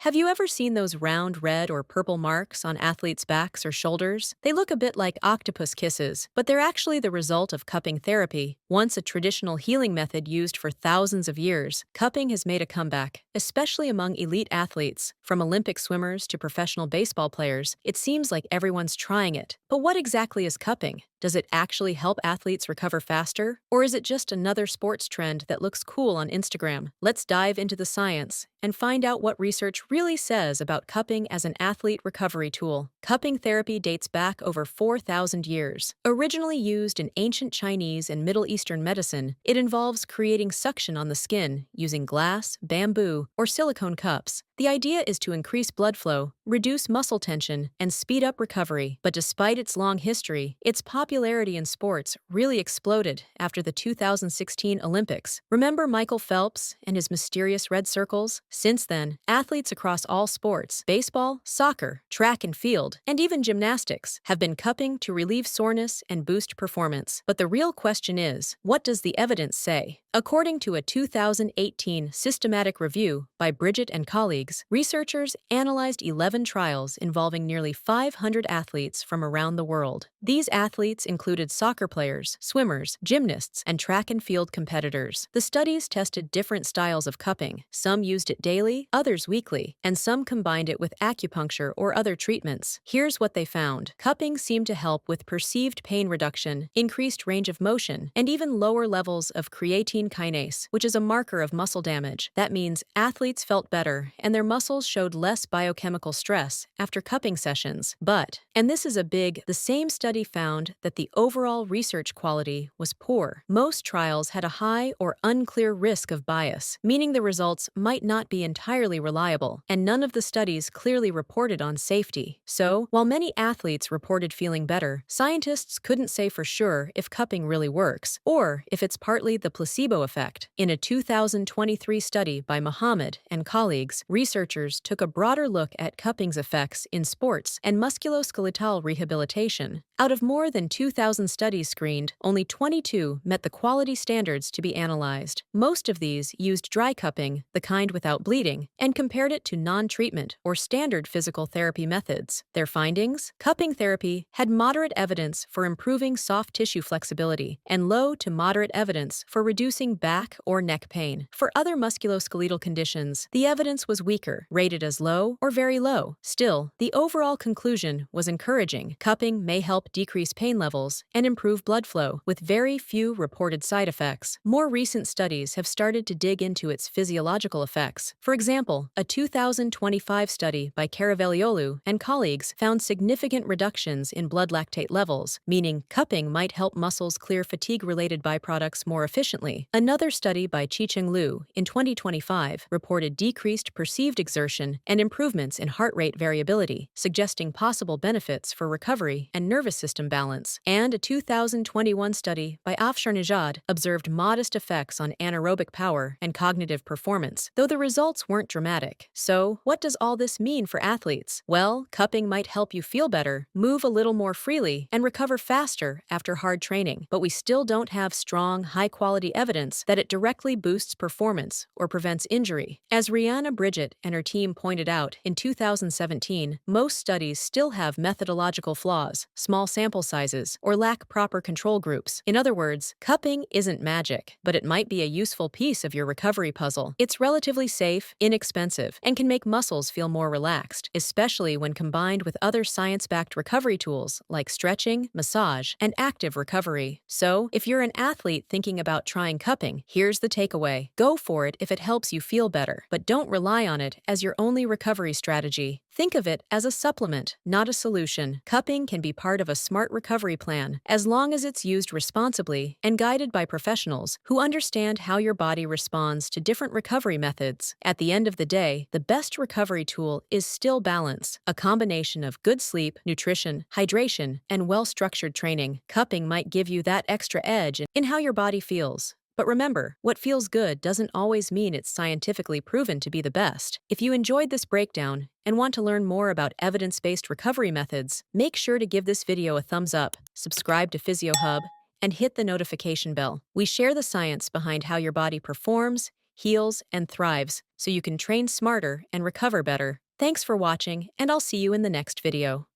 Have you ever seen those round red or purple marks on athletes' backs or shoulders? They look a bit like octopus kisses, but they're actually the result of cupping therapy. Once a traditional healing method used for thousands of years, cupping has made a comeback, especially among elite athletes. From Olympic swimmers to professional baseball players, it seems like everyone's trying it. But what exactly is cupping? Does it actually help athletes recover faster? Or is it just another sports trend that looks cool on Instagram? Let's dive into the science and find out what research really says about cupping as an athlete recovery tool. Cupping therapy dates back over 4,000 years. Originally used in ancient Chinese and Middle Eastern medicine, it involves creating suction on the skin using glass, bamboo, or silicone cups. The idea is to increase blood flow, reduce muscle tension, and speed up recovery. But despite its long history, its popularity in sports really exploded after the 2016 Olympics. Remember Michael Phelps and his mysterious red circles? Since then, athletes across all sports, baseball, soccer, track and field, and even gymnastics, have been cupping to relieve soreness and boost performance. But the real question is, what does the evidence say? According to a 2018 systematic review by Bridget and colleagues, researchers analyzed 11 trials involving nearly 500 athletes from around the world. These athletes included soccer players, swimmers, gymnasts, and track and field competitors. The studies tested different styles of cupping. Some used it daily, others weekly, and some combined it with acupuncture or other treatments. Here's what they found. Cupping seemed to help with perceived pain reduction, increased range of motion, and even lower levels of creatine kinase, which is a marker of muscle damage. That means athletes felt better and their muscles showed less biochemical stress after cupping sessions. But, and this is the same study found that the overall research quality was poor. Most trials had a high or unclear risk of bias, meaning the results might not be entirely reliable, and none of the studies clearly reported on safety. So, while many athletes reported feeling better, scientists couldn't say for sure if cupping really works, or if it's partly the placebo effect. In a 2023 study by Muhammad and colleagues, researchers took a broader look at cupping's effects in sports and musculoskeletal rehabilitation. Out of more than 2,000 studies screened, only 22 met the quality standards to be analyzed. Most of these used dry cupping, the kind without bleeding, and compared it to non-treatment or standard physical therapy methods. Their findings? Cupping therapy had moderate evidence for improving soft tissue flexibility and low to moderate evidence for reducing back or neck pain. For other musculoskeletal conditions, the evidence was weaker, rated as low or very low. Still, the overall conclusion was encouraging. Cupping may help decrease pain levels and improve blood flow, with very few reported side effects. More recent studies have started to dig into its physiological effects. For example, a 2025 study by Caravelliolu and colleagues found significant reductions in blood lactate levels, meaning cupping might help muscles clear fatigue-related byproducts more efficiently. Another study by Chi-Cheng Liu in 2025 reported decreased perceived exertion and improvements in heart rate variability, suggesting possible benefits for recovery and nervous system balance. And a 2021 study by Afsharnejad observed modest effects on anaerobic power and cognitive performance, though the results weren't dramatic. So, what does all this mean for athletes? Well, cupping might help you feel better, move a little more freely, and recover faster after hard training, but we still don't have strong, high-quality evidence that it directly boosts performance or prevents injury. As Rihanna Bridget and her team pointed out in 2017, most studies still have methodological flaws, small sample sizes, or lack proper control groups. In other words, cupping isn't magic, but it might be a useful piece of your recovery puzzle. It's relatively safe, inexpensive, and can make muscles feel more relaxed, especially when combined with other science-backed recovery tools like stretching, massage, and active recovery. So, if you're an athlete thinking about trying cupping, here's the takeaway. Go for it if it helps you feel better, but don't rely on it as your only recovery strategy. Think of it as a supplement, not a solution. Cupping can be part of a smart recovery plan, as long as it's used responsibly and guided by professionals who understand how your body responds to different recovery methods. At the end of the day, the best recovery tool is still balance, a combination of good sleep, nutrition, hydration, and well-structured training. Cupping might give you that extra edge in how your body feels. But remember, what feels good doesn't always mean it's scientifically proven to be the best. If you enjoyed this breakdown and want to learn more about evidence-based recovery methods, make sure to give this video a thumbs up, subscribe to Physio Hub, and hit the notification bell. We share the science behind how your body performs, heals, and thrives, so you can train smarter and recover better. Thanks for watching, and I'll see you in the next video.